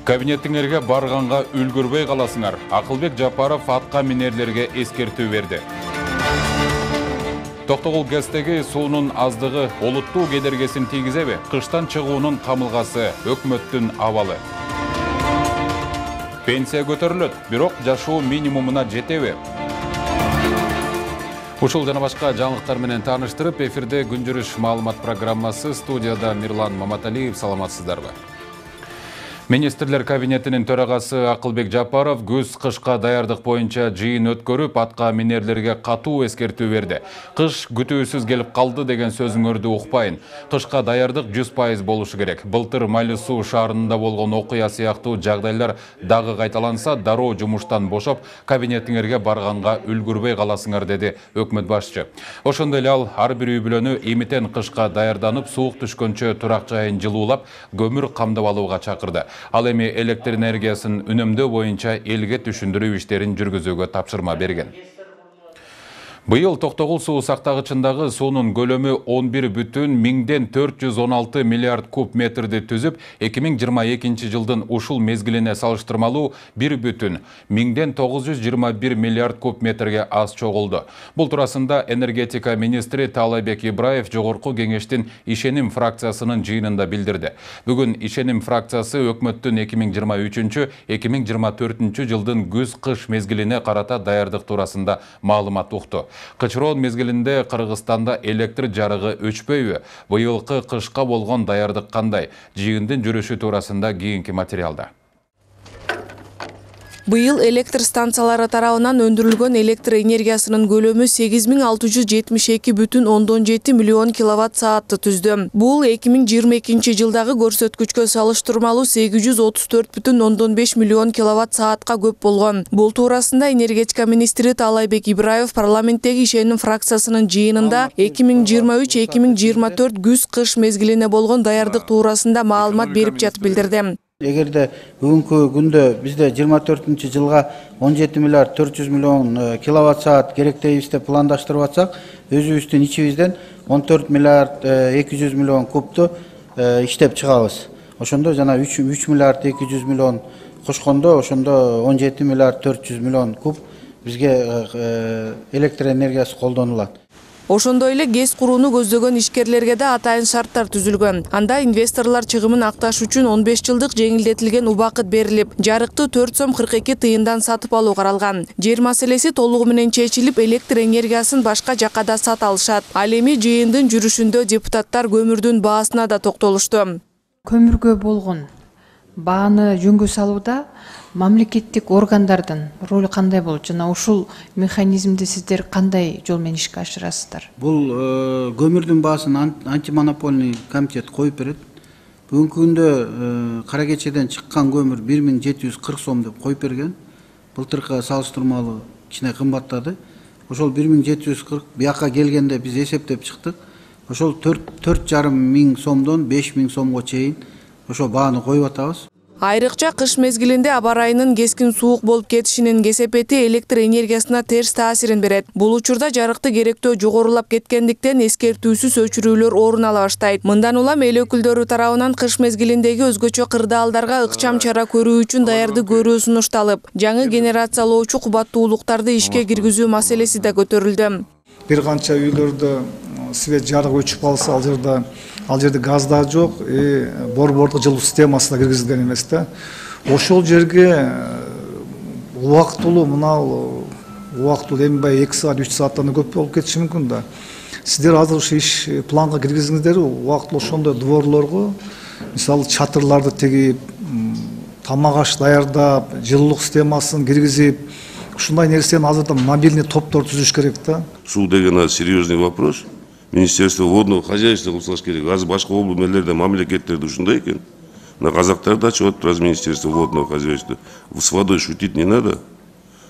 Кабинеттиңерге барганга үлгүрбөй каласыңар. Акылбек Жапаров атка минерлерге эскертүү берди. Токтогул ГЭСтеги суунун аздыгы олуттуу кедергесин тийгизеби? Кыштан чыгуунун камылгасы өкмөттүн абалы. Пенсия көтөрүлөт, бирок жашоо минимумуна жетеби? Ушул жана башка жаңылыктар менен тааныштырып, эфирде күн жүрүш маалымат программасы, студияда Мирлан Маматалиев. Саламатсыздарбы? Министрлер кабинетинин төрагасы Акылбек Жапаров күз-кышка даярдык боюнча жыйын өткөрүп, атка минерлерге катуу эскертүү берди. Кыш күтүүсүз келип калды деген сөзүңөрдү укпайын. Кышка даярдык 100% болушу керек. Былтыр Майлы Суу шаарында болгон окуя сыяктуу жагдайлар дагы кайталанса, дароо жумуштан бошоп, кабинетиңерге барганга үлгүрбөй каласыңар, деди өкмөт башчы. Ошондой эле ал ар бир үй бүлөнү эмитен кышка даярданып, суук түшкөнчө турак жайын жылуулап, көмүр камдап алууга чакырды. Ал эми электр энергиясын үнөмдөө боюнча элге түшүндүрүү иштерин жүргүзүүгө тапшырма берген. Быйыл Токтогул суу сактагычындагы суунун көлөмү 11,416 миллиард куб метрди түзүп, 2022 жылдын ушул мезгилине салыштырмалуу 1,921 миллиард куб метрге аз чогулду. Бул туурасында энергетика министри Таалайбек Ибраев жогорку кеңештин ишеним фракциясынын жыйынында билдирди. Бүгүн ишеним фракциясы өкмөттүн 2023-2024 жылдын күз-кыш мезгилине карата даярдык туурасында маалымат укту. Кычыроон мезгилинде Кыргызстанда электр жарыгы өчпөйбү? Быйылкы кышка болгон даярдык кандай? Жыйындын жүрүшү туурасында кийинки материалда. Быйыл электр станциялары тарабынан өндүрүлгөн электр энергиясынын көлөмү 8672,7 миллион киловатт саатты түздү. Бул 2022 жылдагы көрсөткүчкө салыштырмалуу 834,5 миллион киловатт саатка көп болгон. Бул туурасында энергетика министри Таалайбек Ибраев парламенттеги ишеним фракциясынын жыйынында 2023-2024 күз-кыш мезгилине болгон даярдык туурасында маалымат берип жатып билдирди. Эгерде бүгүнкү күндө бизде 24 жылга 17 миллиард 400 миллион киловатт саат керек деп пландаштырып атсак, өзүбүздүн ичибизден 14 миллиард 200 миллион кубту иштеп чыгабыз. Ошондо жана 3 миллиард 200 миллион кошкондо, ошондо 17 миллиард 400 миллион куб бизге электр энергиясы колдонулат. Ошондой эле ГЭС курууну көздөгөн ишкерлерге да атайын шарттар түзүлгөн. Анда инвесторлор чыгымын акташ үчүн 15 жылдык жеңилдетилген убакыт берилип, жарыкты 4 сом 42 тыйындан сатып алуу каралган. Жер маселеси толугу менен чечилип, электр энергиясын башка жакка да сата алышат. Ал эми жыйындын жүрүшүндө депутаттар көмүрдүн баасына да токтолушту. Көмүргө болгон бааны жөнгө салууда мамлекеттик органдардын ролу кандай болот жана ушул механизмди сиздер кандай жол менен ишке ашырасыздар? Бул көмүрдүн баасын антимонопольный комитет коюп берет. Бүгүнкү күндө кара кечеден чыккан көмүр 1740 сом деп коюп берген. Былтыркы салыштырмалуу кичине кымбаттады. Ошол 1740 бияка келгенде биз эсептеп чыктык. Ошол 4,5 миң сомдон 5 миң сомго чейин ошо бааны коюп атабыз. Айрыкча кыш мезгилинде аба райынын кескин суук болуп кетишинин кесепети электр энергиясына терс таасирин берет. Бул учурда жарыкты керектөө жогорулап кеткендиктен эскертүүсүз өчүрүүлөр орун ала баштайт. Мындан улам эл өкүлдөрү тарабынан кыш мезгилиндеги өзгөчө кырдаалдарга ыкчам чара көрүү үчүн даярдык көрүү сунушталып, жаңы генерациялоочу кубаттуулуктарды ишке киргизүү маселеси да көтөрүлдү. Бир канча үйлөрдө свет жарык өчүп калса, ал жерде газ да жок, борбордук жылуу системасына киргизилген эмес да. Ошол жерге убактылуу эмбай 2 саат 3 сааттан көп болуп кетиши мүмкүн да. Сиздер азыр ушу иш планга киргизиңиздер, убактылуу ошондой дворлорго мисалы чатырларды тегип, тамак аш даярдап, жылуулук системасын киргизип, ушундай нерсени азырда мобильный топтор түзүш керек да. Суу деген серьезный вопрос. Министерство водного хозяйства кылсак керек. Азыр башка областьлерде, мамлекеттерде ушундай экен. На казактарда ачып атат Министерство водного хозяйства. С водой шутить не надо.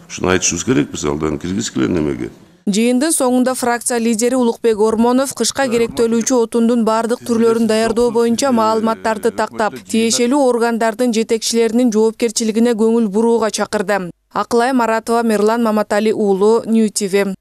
Ушуну айтышыбыз керек, биз алдан киргизгиле немеге. Жыйындын соңунда фракция лидери Улукбек Ормонов кышка керектөлүүчү отундун бардык түрлөрүн даярдоо боюнча маалыматтарды тактап, тиешелүү органдардын жетекчилеринин жоопкерчилигине көңүл бурууга чакырды. Акылай Маратова, Мирлан Маматали уулу, New TV.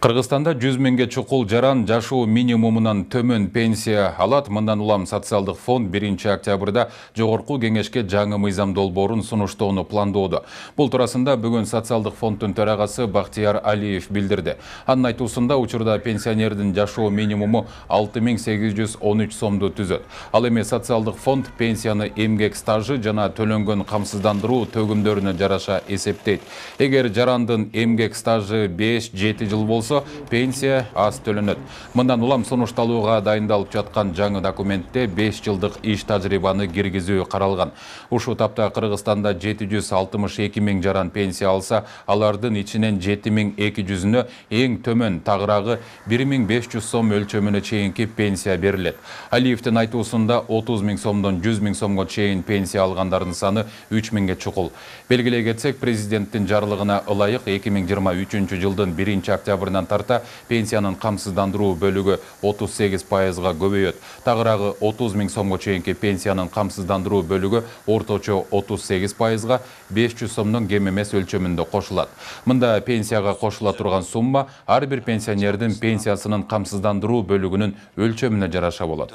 Кыргызстанда 100 миңге чукул жаран жашоо минимумунан төмөн пенсия алат. Мындан улам социалдык фонд 1 октябрда жогорку кеңешке жаңы мыйзам долбоорун сунуштоону пландоодо. Бул туурасында бүгүн социалдык фонддун төрагасы Бактияр Алиев билдирди. Анын айтуусунда учурда пенсионердин жашоо минимуму 6813 сомду түзөт. Ал эми социалдык фонд пенсияны эмгек стажы жана төлөнгөн камсыздандыруу төгүмдөрүнө жараша эсептейт. Эгер жарандын эмгек стажы 5-7 жыл болсо, пенсия аз төлөнөт. Мындан улам сунушталууга дайындалып жаткан жаңы документте 5 жылдык иш тажрыйбаны киргизүү каралган. Ушу тапта Кыргызстанда 762 миң жаран пенсия алса, алардын ичинен 7200-үнө эң төмөн тагыраагы 1500 сом өлчөмүнө чейинки пенсия берилет. Алиевдин айтуусунда 30 миң сомдон 100 миң сомго чейин пенсия алгандардын саны 3 миңге чукул. Белгилей кетсек, президенттин жарлыгына ылайык 2023 жылдын 1 октябрынан тарта пенсиянын камсыздандыруу бөлүгү 38%-га көбөйөт. Тагыраагы 30 миң сомго чейинки пенсиянын камсыздандыруу бөлүгү орточо 38%-га 500 сомдон кем эмес өлчөмүндө кошулат. Мында пенсияга кошула турган сумма ар бир пенсионердин пенсиясынын камсыздандыруу бөлүгүнүн өлчөмүнө жараша болот.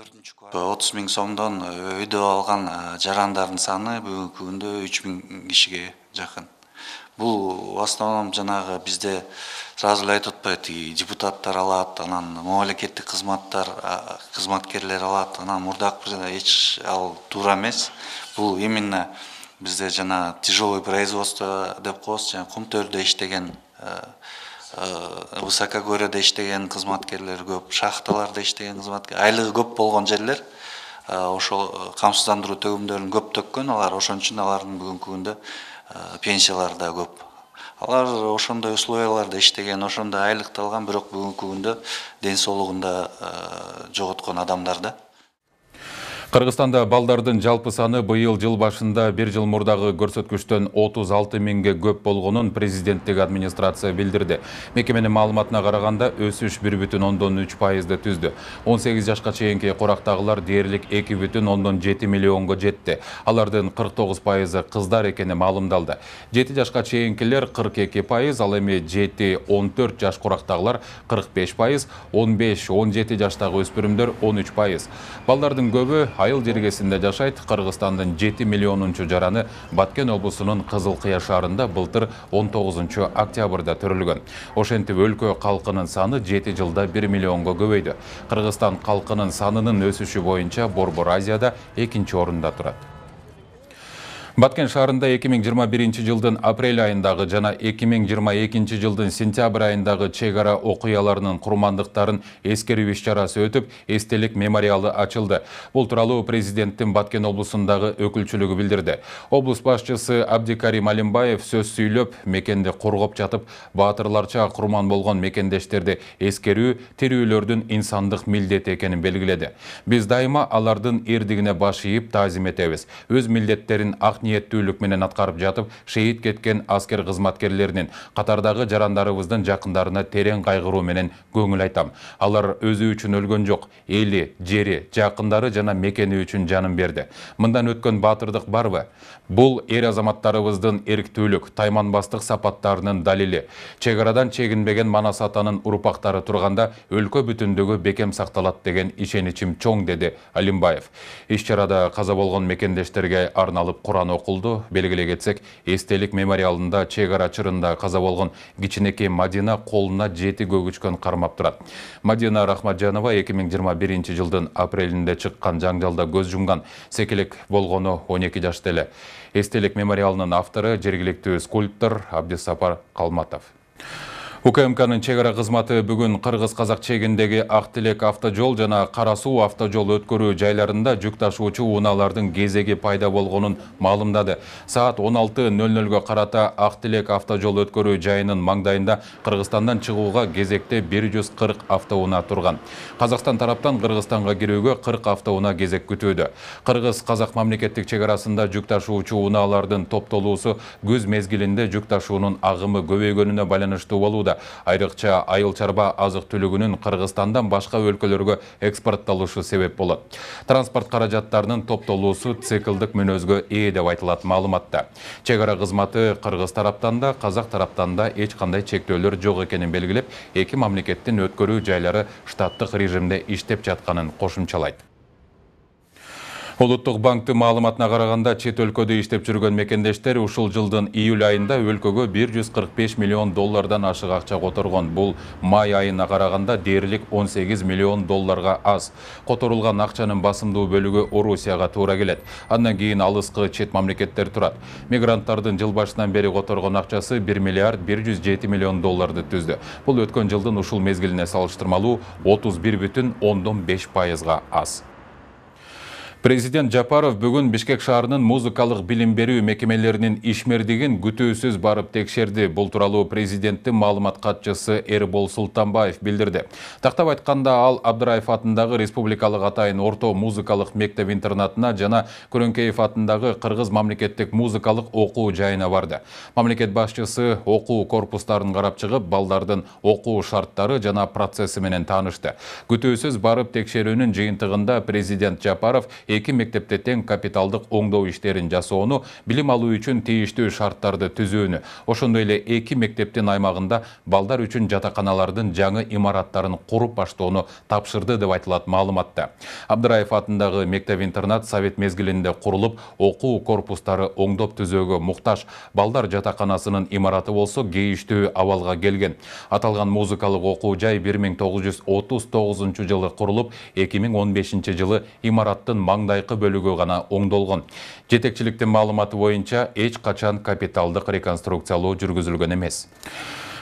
30 миң сомдон өйдө алган жарандардын саны бүгүнкү күндө 3 миң кишиге жакын. Бул в основном жанагы бизде сразу эле айтып атпайбы, депутаттар алат, анан мамлекеттик кызматкерлер алат, анан мурдак эч ал туура эмес. Бул именно бизде жана тяжелое производство деп коебуз, жана кум төрдө иштеген, высокогорьеде иштеген кызматкерлер көп, шахталарда иштеген кызматкерлер, айлыгы көп болгон жерлер ошол камсыздандыруу төгүмдөрүн көп төккөн, алар ошон үчүн алардын бүгүнкү күндө пенсиялары да көп. Алар ошондой условияларда иштеген, ошондой айлыкты алган, бирок бүгүнкү күндө ден соолугунда жоготкон адамдар да. Кыргызстанда балдардын жалпы саны быйыл жыл башында бир жыл мурдагы көрсөткүчтөн 36 миңге көп болгонун президенттик администрация билдирди. Мекеменин маалыматына караганда өсүш 1,3%-ды түздү. 18 жашка чейинки курактагылар дээрлик 2,7 миллионго жетти. Алардын 49%-ы кыздар экени маалымдалды. 7 жашка чейинкилер 42%, ал эми 7-14 жаш курактагылар 45%, 15-17 жаштагы өспүрүмдөр 13%. Балдардын көбү айыл жергесинде жашайт. Кыргызстандын 7 миллионунчу жараны Баткен облусунун Кызыл Кыя шаарында былтыр 19 октябрда төрөлгөн. Ошентип өлкө калкынын саны 7 жылда 1 миллионго көбөйдү. Кыргызстан калкынын санынын өсүшү боюнча Борбор Азияда 2-нчи орунда турат. Баткен шаарында 2021 жылдын апрель айындагы жана 2022 жылдын сентябрь айындагы чек ара окуяларынын курмандыктарын эскерүү иш-чарасы өтүп, эстелик мемориалы ачылды. Бул тууралуу президенттин Баткен облусундагы өкүлчүлүгү билдирди. Облус башчысы Абдикарим Алимбаев сөз сүйлөп, мекенди коргоп жатып, баатырларча курман болгон мекендештерди эскерүү тирүүлөрдүн инсандык милдети экенин белгиледи. Биз дайыма алардын эрдигине баш ийип таазим этебиз. Өз милдеттерин ак ниеттүүлүк менен аткарып жатып, шейит кеткен аскер кызматкерлеринин, катардагы жарандарыбыздын жакындарына терең кайгыруу менен көңүл айтам. Алар өзү үчүн өлгөн жок, эли, жери, жакындары жана мекени үчүн жанын берди. Мындан өткөн баатырдык барбы? Бул эр азаматтарыбыздын эрктүүлүк, тайманбастык сапаттарынын далили. Чек арадан чегинбеген Манас атанын урпактары турганда өлкө бүтүндүгү бекем сакталат деген ишеничим чоң, деди Алимбаев. Иш-чарада каза болгон мекендештерге арналып Куран окулду. Белгилей кетсек, эстелик мемориалында чек ара чырында каза болгон кичинекей Мадина колуна 7 көгүчкөн кармап турат. Мадина Рахматжанова 2021 жылдын апрелинде чыккан жаңжалда көз жумган. Секелек болгону 12 жашта эле. Эстелик мемориалынын автору жергиликтүү скульптор Абдисапар Калматов. УКМКнын чек ара кызматы бүгүн Кыргыз-Казак чегиндеги Ак Тилек автожол жана Кара Суу автожол өткөрүү жайларында жүк ташуучу унаалардын кезеги пайда болгонун маалымдады. Саат 16:00 карата Ак Тилек автожол өткөрүү жайынын маңдайында Кыргызстандан чыгууга кезекте 140 автоунаа турган. Казакстан тараптан Кыргызстанга кирүүгө 40 автоунаа кезек күтүүдө. Кыргыз-Казак мамлекеттик чек арасында жүк ташуучу унаалардын топтолуусу күз мезгилинде жүк ташуунун агымы көбөйгөнүнө байланыштуу болууда. болууда. Айрыкча айыл чарба азык-түлүгүнүн Кыргызстандан башка өлкөлөргө экспортталышы себеп болот. Транспорт каражаттарынын топтолуусу циклдык мүнөзгө ээ деп айтылат маалыматта. Чек ара кызматы Кыргыз тараптан да, Казак тараптан да эч кандай чектөөлөр жок экенин белгилеп, эки мамлекеттин өткөрүү жайлары штаттык режимде иштеп жатканын кошумчалайт. Улуттук банктын маалыматына караганда, чет өлкөдө иштеп жүргөн мекендештер ушул жылдын июль айында өлкөгө 145 миллион доллардан ашык акча которгон. Бул май айына караганда дээрлик 18 миллион долларга аз. Которулган акчанын басымдуу бөлүгү Орусияга туура келет. Андан кийин алыскы чет мамлекеттер турат. Мигранттардын жыл башынан бери которгон акчасы 1 миллиард 107 миллион долларды түздү. Бул өткөн жылдын ушул мезгилине салыштырмалуу 31,5%га аз. Президент Жапаров бүгүн Бишкек шаарынын музыкалык билим берүү мекемелеринин ишмердигин күтүүсүз барып текшерди. Бул тууралуу президенттин маалымат катчысы Эрбол Султанбаев билдирди. Тактап айтканда, ал Абдыраев атындагы республикалык атайын орто музыкалык мектеп-интернатына жана Көрөнкеев атындагы Кыргыз мамлекеттик музыкалык окуу жайына барды. Мамлекет башчысы окуу корпустарын карап чыгып, балдардын окуу шарттары жана процесси менен таанышты. Күтүүсүз барып текшерүүнүн жыйынтыгында президент Жапаров эки мектепте тең капиталдык оңдоо иштерин жасоону, билим алуу үчүн тийиштүү шарттарды түзүүнү, ошондой эле эки мектептин аймагында балдар үчүн жатаканалардын жаңы имараттарын куруп баштоону тапшырды деп айтылат маалыматта. Абдыраев атындагы мектеп-интернат совет мезгилинде курулуп, окуу корпустары оңдоп түзөөгө муктаж. Балдар жатаканасынын имараты болсо кейиштүү абалга келген. Аталган музыкалык окуу жай 1939 жылы курулуп, 2015 жылы имараттын маңдайкы бөлүгү гана оңдолгон. Жетекчиликтин маалыматы боюнча эч качан капиталдык реконструкциялоо жүргүзүлгөн эмес.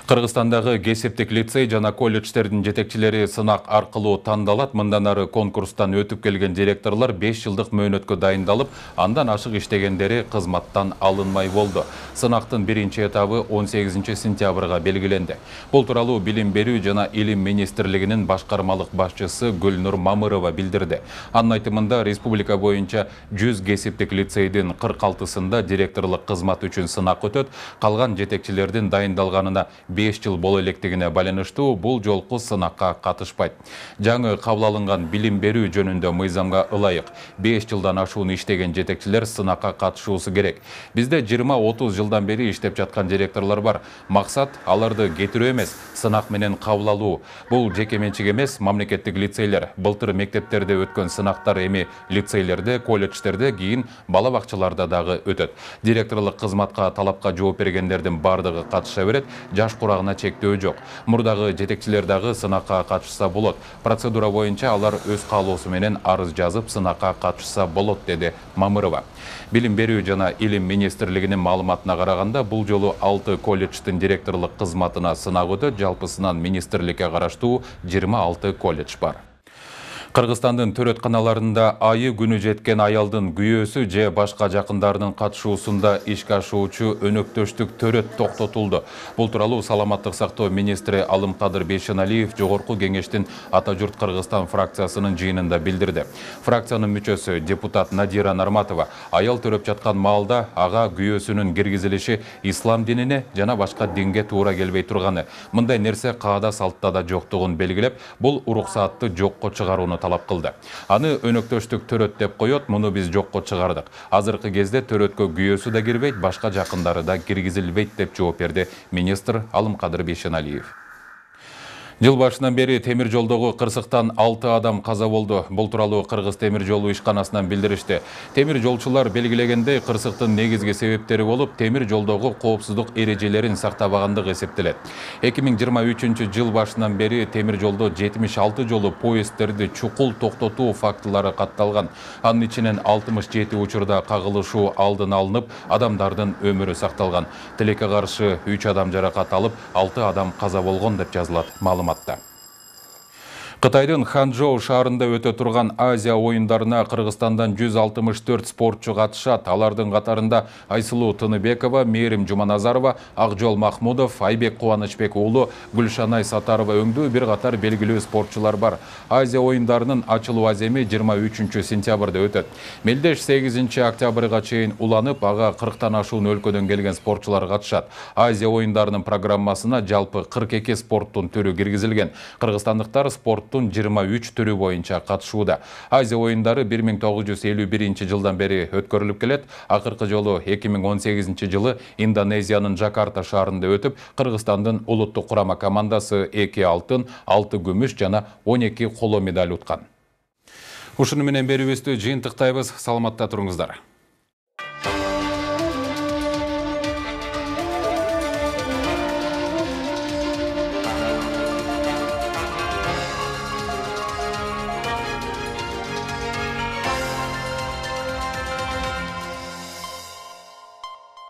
Кыргызстандагы кесиптик лицей жана колледждердин жетекчилери сынак аркылуу тандалат. Мындан ары конкурстан өтүп келген директорлор 5 жылдык мөөнөткө дайындалып, андан ашык иштегендери кызматтан алынмай болду. Сынактын биринчи этабы 18 сентябрга белгиленди. Бул тууралуу Билим берүү жана Илим министрлигинин башкармалык башчысы Гүлнур Мамырова билдирди. Анын айтымында, республика боюнча 100 кесиптик лицейдин 46-сында директорлук кызмат үчүн сынак өтөт. Калган жетекчилердин дайындалганына 5 жыл боло электигине байланыштуу бул жолку сынакка катышпайт. Жаңы кабыл алынган билим берүү жөнүндө мыйзамга ылайык 5 жылдан ашууну иштеген жетекчилер сынакка катышуусу керек. Бизде 20-30 жылдан бери иштеп жаткан директорлор бар. Максат аларды кетирүү эмес, сынак менен кабыл алуу. Бул жеке менчик эмес, мамлекеттик лицейлер. Былтыр мектептерде өткөн сынактар эми лицейлерде, колледждерде, кийин бала бакчаларда дагы өтөт. Директорлук кызматка талапка жооп бергендердин бардыгы катыша берет. Жаш курагына чектөө жок. Мурдагы жетекчилер дагы сынакка катышса болот. Процедура боюнча алар өз каалоосу менен арыз жазып сынакка катышса болот, деди Мамырова. Билим берүү жана Илим министрлигинин маалыматына караганда, бул жолу 6 колледждин директорлук кызматына сынак өтөт. Жалпысынан министрликке караштуу 26 колледж бар. Кыргызстандын төрөтканаларында айы күнү жеткен аялдын күйөөсү же башка жакындарынын катышуусунда ишке ашуучу өнөктөштүк төрөт токтотулду. Бул тууралуу Саламаттык сактоо министри Алымкадыр Бейшеналиев Жогорку кеңештин Ата журт Кыргызстан фракциясынын жыйынында билдирди. Фракциянын мүчөсү депутат Надира Нарматова аял төрөп жаткан маалда ага күйөөсүнүн киргизилиши ислам динине жана башка динге туура келбей турганы, мындай нерсе каада салтта да жоктугун белгилеп, бул уруксаатты жокко чыгарууну талап кылды. Аны өнөктөштүк төрөт деп коет, муну биз жокко чыгардык. Азыркы кезде төрөткө күйөөсү да кирбейт, башка жакындары да киргизилбейт деп жооп берди министр Алымкадыр Бейшеналиев. Жыл башынан бери темир жолдогу кырсыктан 6 адам каза болду. Бул тууралуу Кыргыз темир жолу ишканасынан билдиришти. Темир жолчулар белгилегендей, кырсыктын негизги себептери болуп, темир жолдогу коопсуздук эрежелерин сактабагандык эсептелет. 2023 жыл башынан бери темир жолдо 76 жолу поезддерди чукул токтотуу фактылары катталган. Анын ичинен 67 учурда кагылышуу алдын алынып, адамдардын өмүрү сакталган. Тилекке каршы 3 адам жаракат алып, 6 адам каза болгон деп жазылат маалыматта. Қытайдың Ханчжоу шаарында өтө турган Азия ойындарына Кыргызстандан 164 спортчу катышат. Алардын катарында Айсылуу Тыныбекова, Мээрим Жуманазарова, Акжол Махмудов, Айбек Кубанычбек уулу, Гүлшанай Сатарова өңдүү бир катар белгилүү спортчулар бар. Азия ойындарынын ачылуу аземи 23 сентябрда өтөт. Мелдеш 8 октябрга чейин уланып, ага 40тан ашуун өлкөдөн келген спортчулар катышат. Азия ойындарынын программасына жалпы 42 спорттун түрү киргизилген. Кыргызстандыктар спорттун 23 түрү боюнча катышууда. Азия ойындары 1951 жылдан бери өткөрүлүп келет. Акыркы жолу 2018 жылы Индонезиянын Жакарта шаарында өтүп, Кыргызстандын улуттук курама командасы 2 алтын, 6 күмүш жана 12 коло медаль уткан. Ушуну менен берүүбүздү жыйынтыктайбыз. Саламатта туруңуздар.